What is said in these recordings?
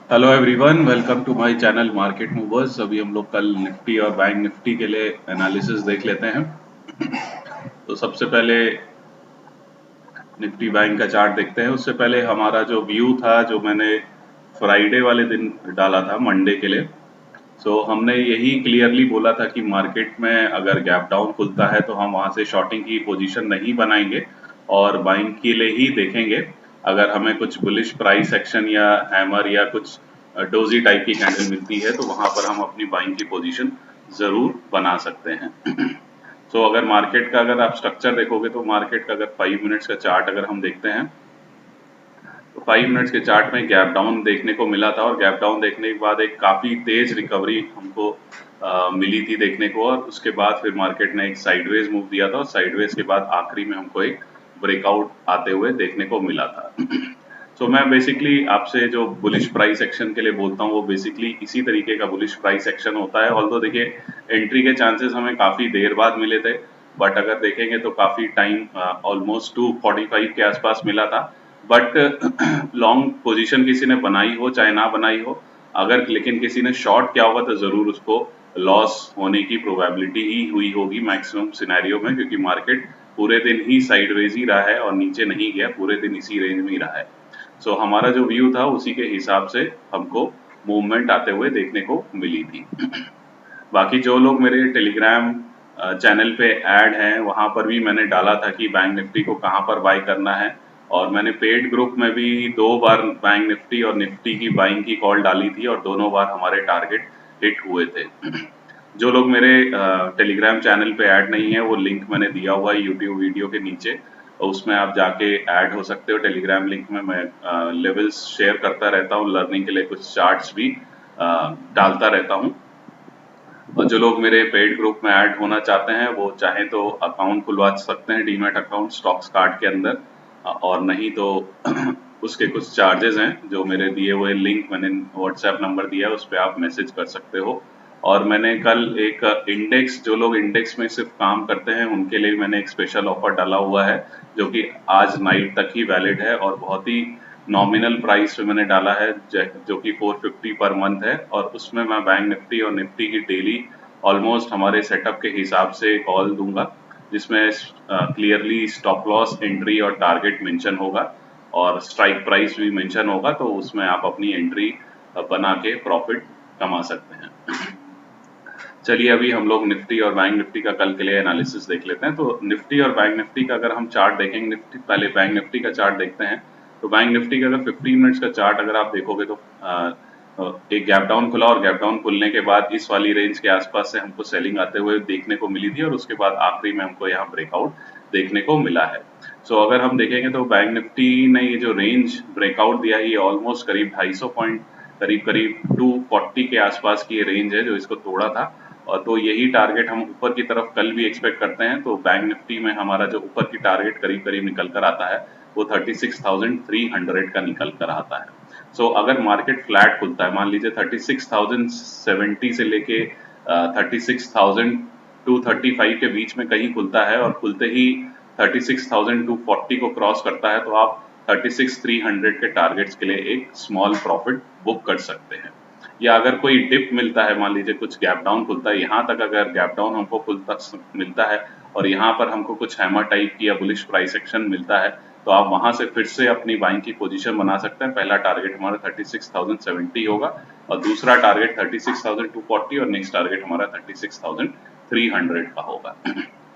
Hello everyone, welcome to my channel market movers. अभी हम लोग कल निफ्टी और बैंक निफ्टी के लिए एनालिसिस देख लेते हैं। तो सबसे पहले निफ्टी बैंक का चार्ट देखते हैं। उससे पहले हमारा जो व्यू था, जो मैंने फ्राइडे वाले दिन डाला था, मंडे के लिए। हमने यही क्लियरली बोला था कि मार्केट में अगर गैप डाउन खुलता है तो हम वहां से शॉर्टिंग की पोजीशन नहीं बनाएंगे और बाइंग के लिए ही देखेंगे। अगर हमें कुछ बुलिश प्राइस एक्शन या हैमर या कुछ डोजी टाइप की कैंडल मिलती है तो वहां पर हम अपनी बाइंग की पोजीशन जरूर बना सकते हैं। अगर मार्केट का अगर आप स्ट्रक्चर देखोगे तो मार्केट का अगर 5 मिनट्स का चार्ट अगर हम देखते हैं तो 5 मिनट्स के चार्ट में गैप डाउन देखने को मिला था और गैप डाउन देखने के बाद एक काफी तेज रिकवरी हमको मिली थी देखने को। और उसके बाद फिर मार्केट ने एक साइडवेज मूव दिया था और साइडवेज के बाद आखिरी में हमको एक ब्रेकआउट आते हुए देखने को मिला था। मैं बेसिकली आपसे जो बुलिश प्राइस एक्शन के लिए बोलता हूँ वो बेसिकली इसी तरीके का बुलिश प्राइस एक्शन होता है। ऑल्दो देखिए, एंट्री के चांसेस हमें काफी देर बाद मिले थे, बट अगर देखेंगे तो काफी टाइम ऑलमोस्ट 2:45 के आसपास मिला था। बट लॉन्ग पोजीशन किसी ने बनाई हो चाहे ना बनाई हो, अगर लेकिन किसी ने शॉर्ट किया होगा तो जरूर उसको लॉस होने की प्रोबेबिलिटी ही हुई होगी मैक्सिमम सिनेरियो में, क्योंकि मार्केट पूरे दिन ही साइडवेज ही रहा है और नीचे नहीं गया, पूरे दिन इसी रेंज में ही रहा है। हमारा जो व्यू था उसी के हिसाब से हमको मूवमेंट आते हुए देखने को मिली थी। बाकी जो लोग मेरे टेलीग्राम चैनल पे ऐड हैं वहां पर भी मैंने डाला था कि बैंक निफ्टी को कहां पर बाय करना है, और मैंने पेड ग्रुप में भी 2 बार बैंक निफ्टी और निफ्टी की बाइंग की कॉल डाली थी और दोनों बार हमारे टारगेट हिट हुए थे। जो लोग मेरे टेलीग्राम चैनल पे ऐड नहीं है वो लिंक मैंने दिया हुआ है यूट्यूब वीडियो के नीचे, और उसमें आप जाके ऐड हो सकते हो। टेलीग्राम लिंक में मैं लेवल्स शेयर करता रहता हूँ, लर्निंग के लिए कुछ चार्ट्स भी डालता रहता हूँ। और जो लोग मेरे पेड ग्रुप में ऐड होना चाहते हैं वो चाहें तो अकाउंट खुलवा सकते हैं, डीमैट अकाउंट स्टॉक्स कार्ड के अंदर। और नहीं तो उसके कुछ चार्जेस हैं, जो मेरे दिए हुए लिंक मैंने व्हाट्सएप नंबर दिया है उस पर आप मैसेज कर सकते हो। और मैंने कल एक इंडेक्स, जो लोग इंडेक्स में सिर्फ काम करते हैं उनके लिए मैंने एक स्पेशल ऑफर डाला हुआ है, जो कि आज नाइट तक ही वैलिड है और बहुत ही नॉमिनल प्राइस पे मैंने डाला है, जो कि 450 पर मंथ है। और उसमें मैं बैंक निफ्टी और निफ्टी की डेली ऑलमोस्ट हमारे सेटअप के हिसाब से कॉल दूंगा, जिसमें क्लियरली स्टॉप लॉस, एंट्री और टारगेट मेंशन होगा और स्ट्राइक प्राइस भी मेंशन होगा। तो उसमें आप अपनी एंट्री बना के प्रॉफिट कमा सकते हैं। चलिए अभी हम लोग निफ्टी और बैंक निफ्टी का कल के लिए एनालिसिस देख लेते हैं। तो निफ्टी और बैंक निफ्टी का अगर हम चार्ट देखेंगे, निफ्टी पहले बैंक निफ्टी का चार्ट देखते हैं। तो बैंक निफ्टी का अगर 15 मिनट्स का चार्ट अगर आप देखोगे तो एक गैप डाउन खुला और गैप डाउन खुलने के बाद इस वाली रेंज के आसपास से हमको सेलिंग आते हुए देखने को मिली थी और उसके बाद आखिरी में हमको यहाँ ब्रेकआउट देखने को मिला है। अगर हम देखेंगे तो बैंक निफ्टी ने ये जो रेंज ब्रेकआउट दिया है ये ऑलमोस्ट करीब 250 पॉइंट, करीब करीब 240 के आसपास की ये रेंज है जो इसको तोड़ा था। और तो यही टारगेट हम ऊपर की तरफ कल भी एक्सपेक्ट करते हैं। तो बैंक निफ्टी में हमारा जो ऊपर की टारगेट करीब करीब निकल कर आता है वो 36,300 का निकल कर आता है। अगर मार्केट फ्लैट खुलता है, मान लीजिए 36,070 से लेके 36,235 के बीच में कहीं खुलता है और खुलते ही 36,240 को क्रॉस करता है, तो आप 36,300 के टारगेट्स के लिए एक स्मॉल प्रॉफिट बुक कर सकते हैं। या अगर कोई डिप मिलता है, मान लीजिए कुछ गैप डाउन खुलता है, यहाँ तक अगर गैप डाउन हमको खुल तक मिलता है और यहाँ पर हमको कुछ हैमर टाइप की या बुलिश प्राइस एक्शन मिलता है, तो आप वहां से फिर से अपनी बाइंग की पोजीशन बना सकते हैं। पहला टारगेट हमारा 36,070 होगा और दूसरा टारगेट 36,240 और नेक्स्ट टारगेट हमारा 36,300 का होगा।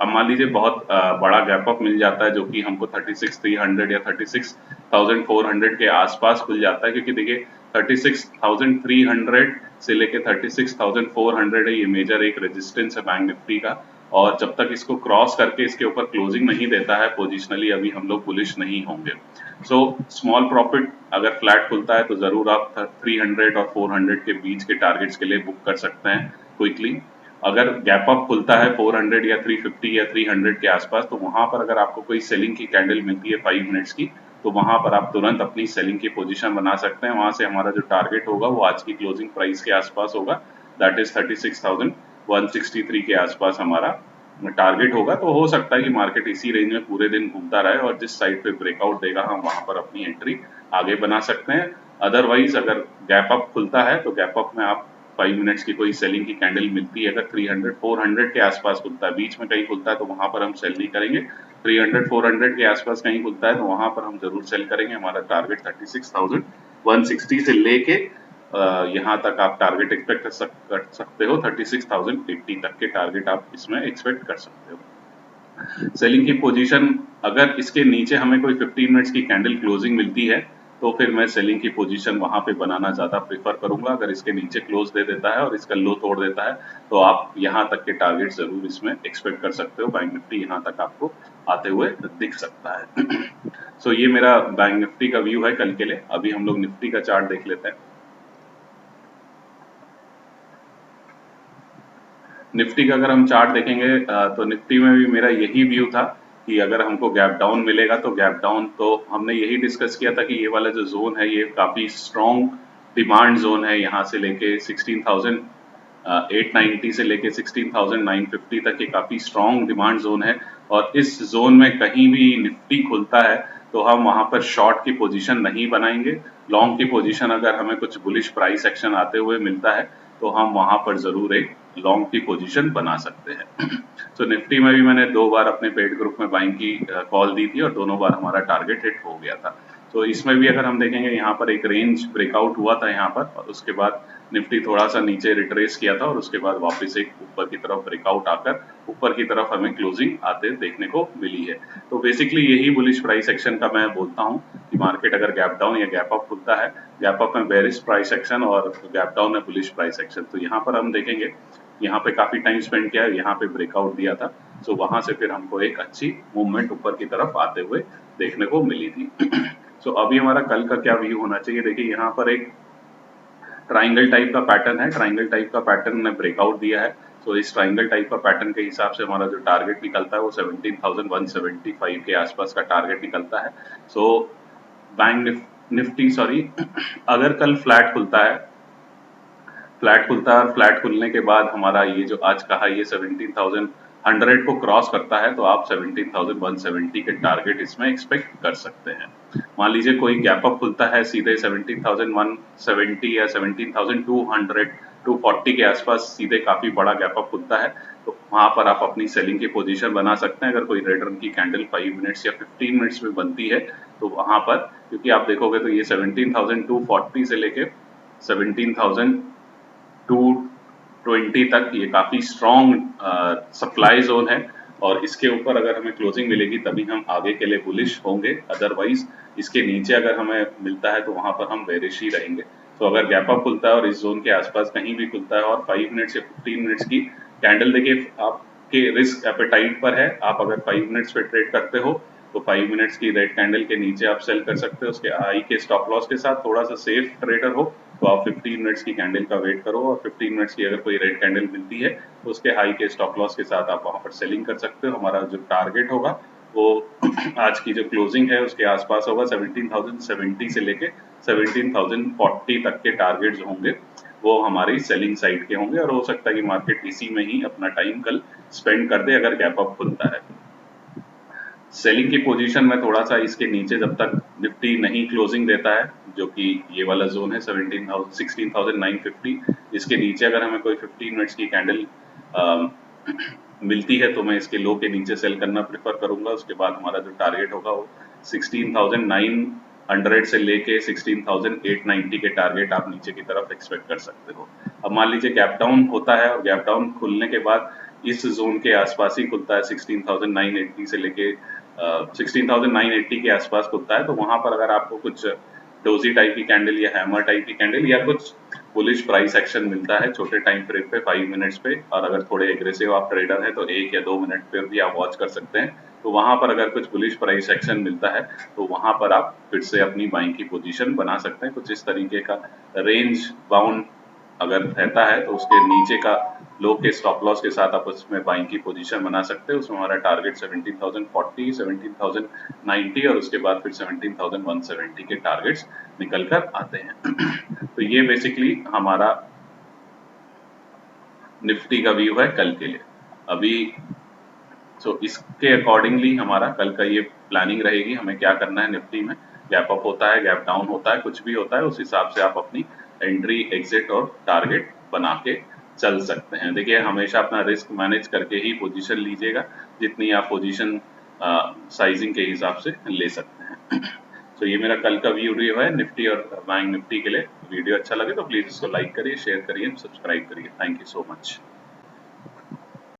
अब मान लीजिए बहुत बड़ा गैप अप मिल जाता है जो कि हमको 36,300 या 36,400 के आसपास खुल जाता है, क्योंकि देखिए 36,300 से लेके 36,400 है, ये मेजर एक रेजिस्टेंस है बैंक निफ्टी का। और जब तक इसको क्रॉस करके इसके ऊपर क्लोजिंग नहीं देता है पोजिशनली, अभी हम लोग बुलिश नहीं होंगे। स्मॉल प्रॉफिट अगर फ्लैट खुलता है तो जरूर आप 300 और 400 के बीच के टारगेट्स के लिए बुक कर सकते हैं क्विकली। अगर गैप अप खुलता है 400 या 350 या 300 के आसपास, तो वहां पर अगर आपको कोई सेलिंग की कैंडल मिलती है 5 मिनट्स की, तो वहां पर आप तुरंत अपनी सेलिंग की पोजीशन बना सकते हैं। वहां से हमारा जो टारगेट होगा वो आज की क्लोजिंग प्राइस के आसपास होगा, दैट इज 36,163 के आसपास हमारा टारगेट होगा। तो हो सकता है कि मार्केट इसी रेंज में पूरे दिन घूमता रहे और जिस साइड पे ब्रेकआउट देगा हम वहां पर अपनी एंट्री आगे बना सकते हैं। अदरवाइज अगर गैप अप खुलता है तो गैप अप में आप 5 मिनट्स की कोई सेलिंग की कैंडल मिलती है, अगर 300 400 के आसपास खुलता है, बीच में कहीं खुलता है तो वहां पर हम सेल नहीं करेंगे। 300 400 के आसपास कहीं खुलता है तो वहां पर हम जरूर सेल करेंगे। हमारा टारगेट 36,160 से लेके यहाँ तक आप टारगेट एक्सपेक्ट कर सकते हो, 36,080 तक के टारगेट आप इसमें एक्सपेक्ट कर सकते हो। सेलिंग की पोजीशन अगर इसके नीचे हमें कोई 15 मिनट्स की कैंडल क्लोजिंग मिलती है तो फिर मैं सेलिंग की पोजीशन वहां पे बनाना ज्यादा प्रेफर करूंगा। अगर इसके नीचे क्लोज दे देता है और इसका लो तोड़ देता है तो आप यहाँ तक के टारगेट जरूर इसमें एक्सपेक्ट कर सकते हो। बैंक निफ्टी यहाँ तक आपको आते हुए दिख सकता है। सो ये मेरा बैंक निफ्टी का व्यू है कल के लिए। अभी हम लोग निफ्टी का चार्ट देख लेते हैं। निफ्टी का अगर हम चार्ट देखेंगे तो निफ्टी में भी मेरा यही व्यू था कि अगर हमको गैप डाउन मिलेगा तो गैप डाउन, तो हमने यही डिस्कस किया था कि ये वाला जो जोन है ये काफी स्ट्रॉन्ग डिमांड जोन है। यहाँ से लेके 16,890 से लेके 16,950 तक ये काफी स्ट्रॉन्ग डिमांड जोन है। और इस जोन में कहीं भी निफ्टी खुलता है तो हम वहां पर शॉर्ट की पोजीशन नहीं बनाएंगे। लॉन्ग की पोजीशन अगर हमें कुछ बुलिश प्राइस एक्शन आते हुए मिलता है तो हम वहां पर जरूर एक लॉन्ग की पोजीशन बना सकते हैं। तो निफ्टी में भी मैंने 2 बार अपने पेड ग्रुप में बाइंग की कॉल दी थी और दोनों बार हमारा टारगेट हिट हो गया था। तो इसमें भी अगर हम देखेंगे यहाँ पर एक रेंज ब्रेकआउट हुआ था यहाँ पर, और उसके बाद निफ्टी थोड़ा सा नीचे रिट्रेस किया था और उसके बाद वापस एक ऊपर की तरफ ब्रेकआउट आकर ऊपर की तरफ हमें क्लोजिंग आते देखने को मिली है। तो बेसिकली यही बुलिश प्राइस एक्शन का मैं बोलता हूँ कि मार्केट अगर गैप डाउन या गैप अप खुलता है, गैप अप में बेरिश प्राइस एक्शन और गैप डाउन में बुलिश प्राइस एक्शन। तो यहाँ पर हम देखेंगे यहाँ पे काफी टाइम स्पेंड किया है, यहाँ पे ब्रेकआउट दिया था। सो वहां से फिर हमको एक अच्छी मूवमेंट ऊपर की तरफ आते हुए देखने को मिली थी। सो अभी हमारा कल का क्या व्यू होना चाहिए, देखिए यहाँ पर एक ट्राइंगल टाइप का पैटर्न है। ट्राइंगल टाइप का पैटर्न ने ब्रेकआउट दिया है। तो इस ट्राइंगल टाइप का पैटर्न के हिसाब से हमारा जो टारगेट निकलता है वो 17,175 के आसपास का टारगेट निकलता है। सो बैंक निफ्टी सॉरी अगर कल फ्लैट खुलता है और फ्लैट खुलने के बाद हमारा ये जो आज का हाई है 17,100 को क्रॉस करता है तो आप 17,170 के टारगेट इसमें एक्सपेक्ट कर सकते हैं। मान लीजिए कोई गैप अप खुलता है सीधे 17,170 या 17,200 240 के आसपास, सीधे काफी बड़ा गैप अप खुलता है तो वहां पर आप अपनी सेलिंग की पोजीशन बना सकते हैं। अगर कोई रेड रंग की कैंडल 5 मिनट्स या 15 मिनट्स में बनती है तो वहां पर, क्योंकि आप देखोगे तो ये 17,240 से लेके 17,220 तक ये काफी स्ट्रॉन्ग सप्लाई जोन है। और इसके ऊपर अगर हमें क्लोजिंग मिलेगी तभी हम आगे के लिए बुलिश होंगे, अदरवाइज इसके नीचे अगर हमें मिलता है तो वहां पर हम बेरिश ही रहेंगे। तो अगर गैप अप खुलता है और इस जोन के आसपास कहीं भी खुलता है और 5 मिनट्स या 15 मिनट्स की कैंडल, देखिए आपके रिस्क एपेटाइट पर है। आप अगर 5 मिनट्स पे ट्रेड करते हो तो 5 मिनट्स की रेड कैंडल के नीचे आप सेल कर सकते हो, उसके हाई के स्टॉप लॉस के साथ। थोड़ा सा सेफ ट्रेडर हो तो आप 15 मिनट्स की कैंडल का वेट करो और 15 मिनट्स की अगर कोई रेड कैंडल मिलती है तो उसके हाई के स्टॉप लॉस के साथ आप वहां पर सेलिंग कर सकते हो। हमारा जो टारगेट होगा वो आज की जो क्लोजिंग है उसके आसपास होगा। 17,070 से लेके 17,040 तक के टारगेट्स होंगे, वो हमारी सेलिंग साइड के होंगे। और हो सकता है कि मार्केट इसी में ही अपना टाइम कल स्पेंड कर दे अगर गैप अप खुलता है। सेलिंग की पोजीशन में थोड़ा सा इसके नीचे जब तक निफ्टी नहीं क्लोजिंग देता है, जो कि ये वाला जोन है 16,950, इसके नीचे अगर हमें कोई 15 मिनट्स की कैंडल मिलती है तो मैं इसके लो के नीचे सेल करना प्रेफर करूंगा। उसके बाद हमारा जो टारगेट होगा वो 16,900 से लेके 16,890 के टारगेट आप नीचे की तरफ एक्सपेक्ट कर सकते हो। अब मान लीजिए गैप डाउन होता है और गैप डाउन खुलने के बाद इस जोन के आसपास ही खुलता है, 16,980 से लेके 16,980 के आसपास खुलता है तो वहां पर अगर आपको कुछ डोजी टाइप की कैंडल या हैमर टाइप की कैंडल या कुछ बुलिश प्राइस एक्शन मिलता है छोटे टाइम फ्रेम पे 5 मिनट्स पे, और अगर थोड़े एग्रेसिव आप ट्रेडर हैं तो 1 या 2 मिनट पे भी आप वॉच कर सकते हैं। तो वहां पर अगर कुछ बुलिश प्राइस एक्शन मिलता है तो वहां पर आप फिर से अपनी बाइंग की पोजीशन बना सकते हैं। कुछ इस तरीके का रेंज बाउंड अगर रहता है तो उसके नीचे का लो के स्टॉप लॉस के साथ आप उसमें बाइंग की पोजीशन बना सकते हो। उसमें हमारा टारगेट 17,040 17,090 और उसके बाद फिर 17,170 के टारगेट्स निकल कर आते हैं। तो ये बेसिकली हमारा निफ्टी का व्यू है कल के लिए। अभी इसके अकॉर्डिंगली हमारा कल का ये प्लानिंग रहेगी, हमें क्या करना है निफ्टी में। गैप अप होता है, गैप डाउन होता है, कुछ भी होता है, उस हिसाब से आप अपनी एंट्री एग्जिट और टारगेट बना के चल सकते हैं। देखिए हमेशा अपना रिस्क मैनेज करके ही पोजीशन लीजिएगा, जितनी आप पोजीशन साइजिंग के हिसाब से ले सकते हैं। तो ये मेरा कल का वीडियो है निफ्टी और बैंक निफ्टी के लिए। वीडियो अच्छा लगे तो प्लीज इसको लाइक करिए, शेयर करिए, सब्सक्राइब करिए। Thank you so much.